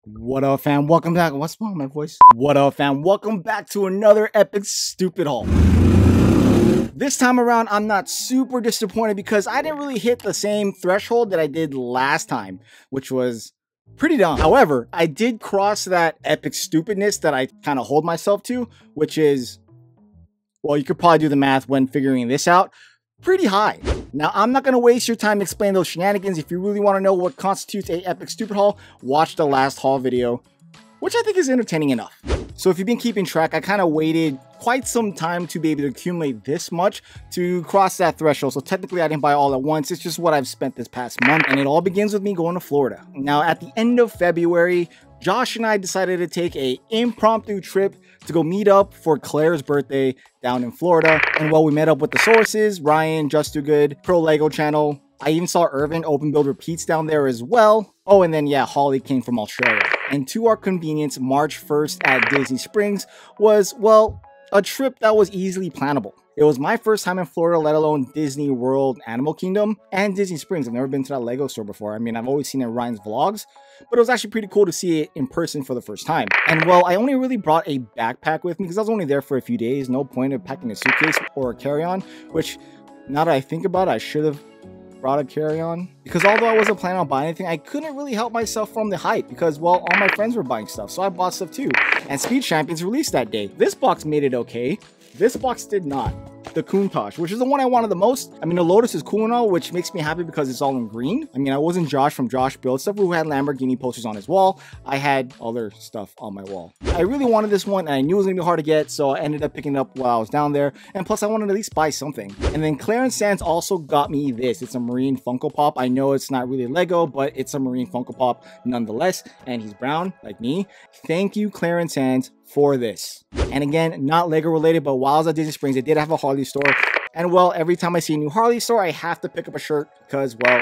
What up, fam? Welcome back. What's wrong with my voice? What up, fam? Welcome back to another epic stupid haul. This time around, I'm not super disappointed because I didn't really hit the same threshold that I did last time, which was pretty dumb. However, I did cross that epic stupidness that I kind of hold myself to, which is, well, you could probably do the math when figuring this out, pretty high. Now, I'm not going to waste your time explaining those shenanigans. If you really want to know what constitutes a epic stupid haul, watch the last haul video, which I think is entertaining enough. So if you've been keeping track, I kind of waited quite some time to be able to accumulate this much to cross that threshold. So technically I didn't buy all at once. It's just what I've spent this past month. And it all begins with me going to Florida. Now, at the end of February, Josh and I decided to take an impromptu trip to go meet up for Claire's birthday down in Florida. And while we met up with the sources, Ryan, Just Too Good, Pro Lego Channel, I even saw Irvin Open Build Repeats down there as well. Oh, and then yeah, Holly came from Australia. And to our convenience, March 1st at Disney Springs was, well, a trip that was easily plannable. It was my first time in Florida, let alone Disney World, Animal Kingdom, and Disney Springs. I've never been to that Lego store before. I mean, I've always seen it in Ryan's vlogs, but it was actually pretty cool to see it in person for the first time. And well, I only really brought a backpack with me because I was only there for a few days. No point of packing a suitcase or a carry-on, which now that I think about it, I should have brought a carry-on, because although I wasn't planning on buying anything, I couldn't really help myself from the hype because, well, all my friends were buying stuff, so I bought stuff too. And Speed Champions released that day. This box made it okay. This box did not. The Countach, which is the one I wanted the most. I mean, the Lotus is cool and all, which makes me happy because it's all in green. I mean, I wasn't Josh from Josh Build Stuff who had Lamborghini posters on his wall. I had other stuff on my wall. I really wanted this one and I knew it was gonna be hard to get, so I ended up picking it up while I was down there. And plus I wanted to at least buy something. And then Clarence Sands also got me this. It's a Marine Funko Pop. I know it's not really Lego, but it's a Marine Funko Pop nonetheless. And he's brown like me. Thank you, Clarence Sands, for this. And again, not Lego related, but while I was at Disney Springs, they did have a Harley store. And well, every time I see a new Harley store, I have to pick up a shirt because, well,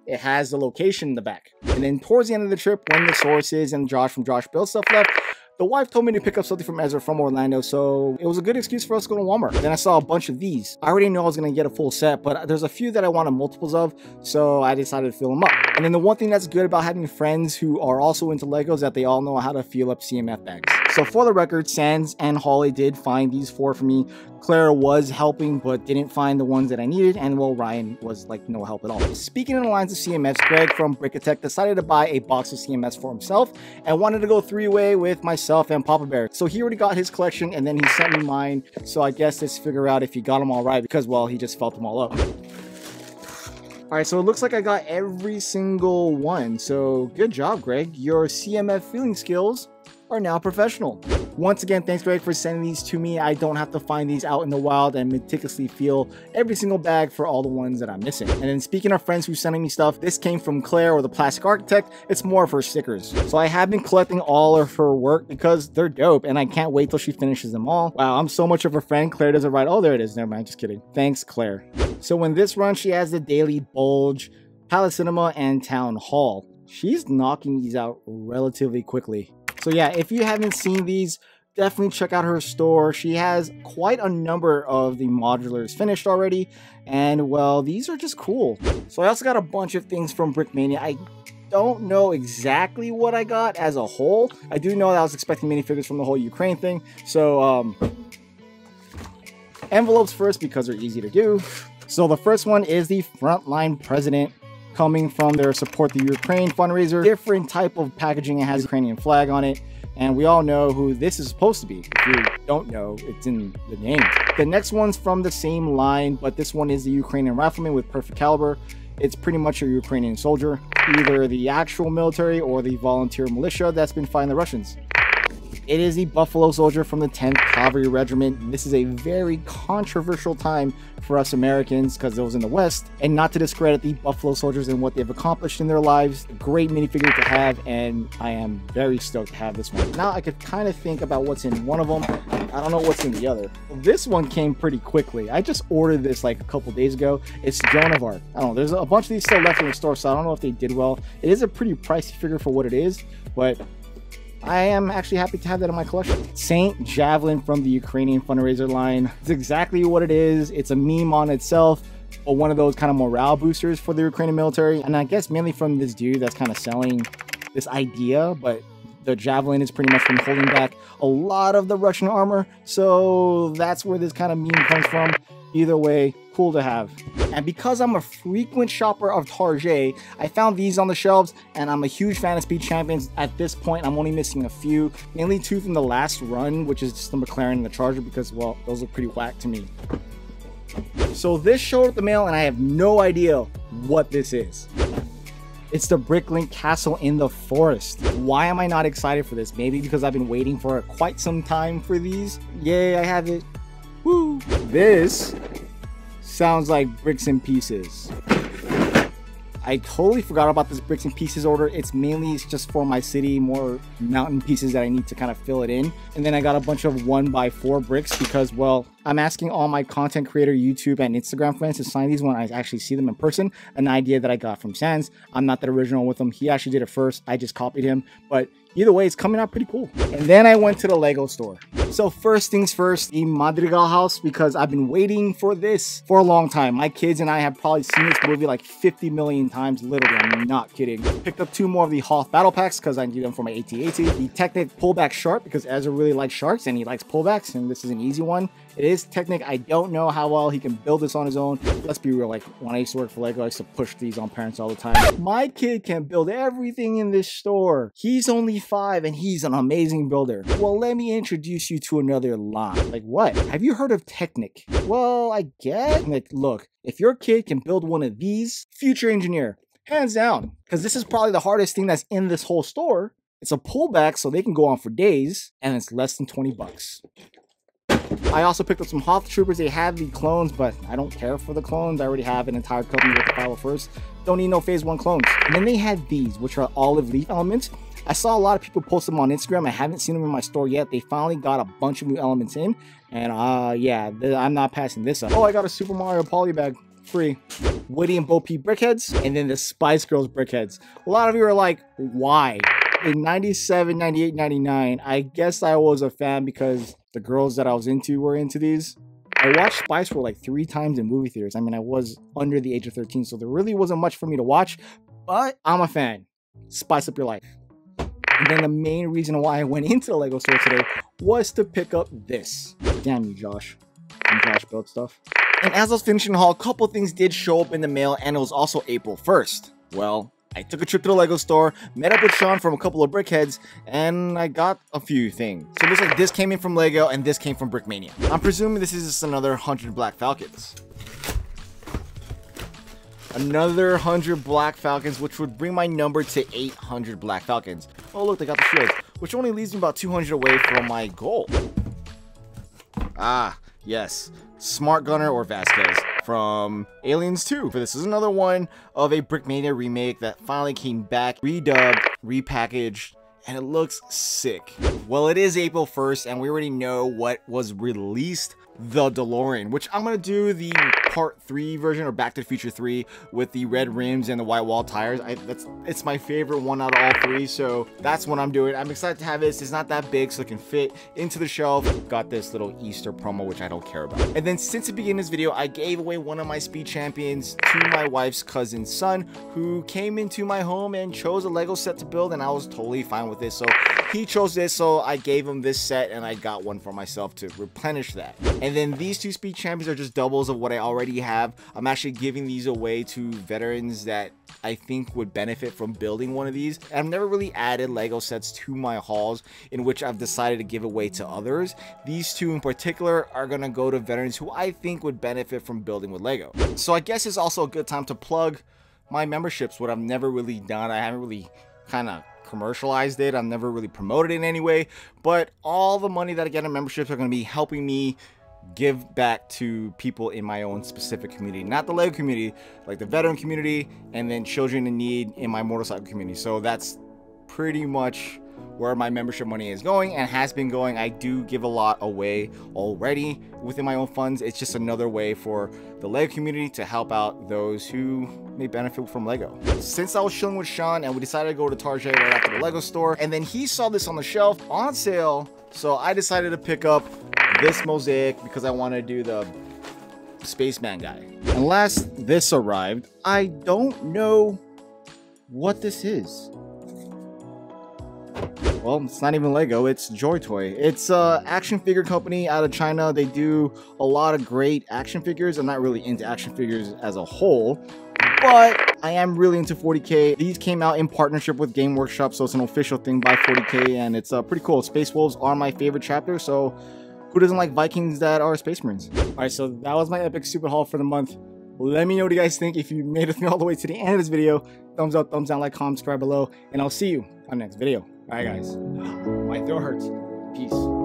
it has the location in the back. And then towards the end of the trip, when the sources and Josh from Josh Build Stuff left, the wife told me to pick up something from Ezra from Orlando, so it was a good excuse for us to go to Walmart. Then I saw a bunch of these. I already knew I was going to get a full set, but there's a few that I wanted multiples of, so I decided to fill them up. And then the one thing that's good about having friends who are also into Legos is that they all know how to fill up CMF bags. So for the record, Sands and Holly did find these four for me. Claire was helping, but didn't find the ones that I needed. And well, Ryan was like no help at all. Speaking in the lines of CMFs, Greg from Brickatech decided to buy a box of CMFs for himself and wanted to go three-way with myself and Papa Bear. So he already got his collection and then he sent me mine. So I guess let's figure out if he got them all right because, well, he just felt them all up. All right, so it looks like I got every single one. So good job, Greg. Your CMF feeling skills are now professional. Once again, thanks, Greg, for sending these to me. I don't have to find these out in the wild and meticulously feel every single bag for all the ones that I'm missing. And then speaking of friends who's sending me stuff, this came from Claire, or the Plastic Architect. It's more of her stickers. So I have been collecting all of her work because they're dope and I can't wait till she finishes them all. Wow, I'm so much of a friend. Claire doesn't write. Oh, there it is. Never mind, just kidding. Thanks, Claire. So in this run, she has the Daily Bulge, Palace Cinema, and Town Hall. She's knocking these out relatively quickly. So yeah, if you haven't seen these, definitely check out her store. She has quite a number of the modulars finished already. And well, these are just cool. So I also got a bunch of things from Brickmania. I don't know exactly what I got as a whole. I do know that I was expecting minifigures from the whole Ukraine thing. So envelopes first because they're easy to do. So the first one is the Frontline President, coming from their Support the Ukraine fundraiser. Different type of packaging. It has a Ukrainian flag on it. And we all know who this is supposed to be. If you don't know, it's in the name. The next one's from the same line, but this one is the Ukrainian Rifleman with perfect caliber. It's pretty much a Ukrainian soldier, either the actual military or the volunteer militia that's been fighting the Russians. It is the Buffalo Soldier from the 10th Cavalry Regiment. This is a very controversial time for us Americans because it was in the West. And not to discredit the Buffalo Soldiers and what they've accomplished in their lives. Great minifigure to have, and I am very stoked to have this one. Now I could kind of think about what's in one of them. I don't know what's in the other. This one came pretty quickly. I just ordered this like a couple days ago. It's Joan of Art. I don't know. There's a bunch of these still left in the store, so I don't know if they did well. It is a pretty pricey figure for what it is, but I am actually happy to have that in my collection. Saint Javelin from the Ukrainian fundraiser line. It's exactly what it is. It's a meme on itself, but one of those kind of morale boosters for the Ukrainian military. And I guess mainly from this dude that's kind of selling this idea, but the Javelin is pretty much from holding back a lot of the Russian armor. So that's where this kind of meme comes from. Either way, cool to have. And because I'm a frequent shopper of Target, I found these on the shelves, and I'm a huge fan of Speed Champions. At this point, I'm only missing a few, mainly two from the last run, which is just the McLaren and the Charger, because, well, those look pretty whack to me. So this showed up the mail, and I have no idea what this is. It's the Bricklink castle in the forest. Why am I not excited for this? Maybe because I've been waiting for quite some time for these. Yay, I have it. Woo! This sounds like bricks and pieces. I totally forgot about this bricks and pieces order. It's just for my city, more mountain pieces that I need to kind of fill it in. And then I got a bunch of 1x4 bricks because, well, I'm asking all my content creator, YouTube, and Instagram friends to sign these when I actually see them in person. An idea that I got from Sans. I'm not the original with him. He actually did it first. I just copied him. But either way, it's coming out pretty cool. And then I went to the Lego store. So first things first, the Madrigal House, because I've been waiting for this for a long time. My kids and I have probably seen this movie like 50 million times, literally, I'm not kidding. Picked up two more of the Hoth battle packs because I need them for my AT-AT. The Technic pullback shark, because Ezra really likes sharks and he likes pullbacks, and this is an easy one. It is Technic. I don't know how well he can build this on his own. Let's be real, like when I used to work for Lego, I used to push these on parents all the time. My kid can build everything in this store. He's only 5 and he's an amazing builder. Well, let me introduce you to another line. Like what? Have you heard of Technic? Well, I guess. Like, look, if your kid can build one of these, future engineer, hands down. Because this is probably the hardest thing that's in this whole store. It's a pullback so they can go on for days, and it's less than 20 bucks. I also picked up some Hoth Troopers. They have the clones, but I don't care for the clones. I already have an entire company with the 501st. Don't need no phase 1 clones. And then they had these, which are olive leaf elements. I saw a lot of people post them on Instagram. I haven't seen them in my store yet. They finally got a bunch of new elements in. And yeah, I'm not passing this up. Oh, I got a Super Mario Poly bag. Free. Woody and Bo Peep brickheads. And then the Spice Girls brickheads. A lot of you are like, why? In 97, 98, 99, I guess I was a fan because the girls that I was into were into these. I watched Spice World like 3 times in movie theaters. I mean, I was under the age of 13, so there really wasn't much for me to watch, but I'm a fan. Spice up your life. And then the main reason why I went into the Lego store today was to pick up this. Damn you, Josh. And Josh built stuff. And as I was finishing the haul, a couple things did show up in the mail, and it was also April 1st. Well, I took a trip to the Lego store, met up with Sean from a couple of brickheads, and I got a few things. So it looks like this came in from Lego and this came from Brickmania. I'm presuming this is just another 100 Black Falcons. Another 100 Black Falcons, which would bring my number to 800 Black Falcons. Oh look, they got the shields, which only leaves me about 200 away from my goal. Ah, yes. Smart Gunner or Vasquez from Aliens 2. This is another one of a Brickmania remake that finally came back, redubbed, repackaged, and it looks sick. Well, it is April 1st, and we already know what was released, the DeLorean, which I'm gonna do the part 3 version, or Back to the Future 3, with the red rims and the white wall tires. It's my favorite one out of all 3, so that's what I'm doing. I'm excited to have this. It's not that big, so it can fit into the shelf. Got this little Easter promo, which I don't care about. And then since the beginning of this video, I gave away one of my Speed Champions to my wife's cousin's son, who came into my home and chose a Lego set to build, and I was totally fine with this. So he chose this, so I gave him this set, and I got one for myself to replenish that. And then these 2 Speed Champions are just doubles of what I already have. I'm actually giving these away to veterans that I think would benefit from building one of these. And I've never really added Lego sets to my hauls in which I've decided to give away to others. These 2 in particular are gonna go to veterans who I think would benefit from building with Lego. So I guess it's also a good time to plug my memberships, what I've never really done. I haven't really kind of commercialized it. I've never really promoted it in any way, but all the money that I get in memberships are going to be helping me give back to people in my own specific community, not the Lego community, like the veteran community, and then children in need in my motorcycle community. So that's pretty much where my membership money is going and has been going. I do give a lot away already within my own funds. It's just another way for the Lego community to help out those who may benefit from Lego. Since I was chilling with Sean and we decided to go to Target right after the Lego store, and then he saw this on the shelf on sale, so I decided to pick up this mosaic because I want to do the spaceman guy. And last this arrived, I don't know what this is. well, it's not even Lego, it's Joy Toy. It's a action figure company out of China. They do a lot of great action figures. I'm not really into action figures as a whole, but I am really into 40K. These came out in partnership with Game Workshop, so it's an official thing by 40K, and it's pretty cool. Space Wolves are my favorite chapter, so who doesn't like Vikings that are Space Marines? Alright, so that was my epic stupid haul for the month. Let me know what you guys think. If you made it with me all the way to the end of this video, thumbs up, thumbs down, like, comment, subscribe below, and I'll see you on the next video. Alright guys, my throat hurts. Peace.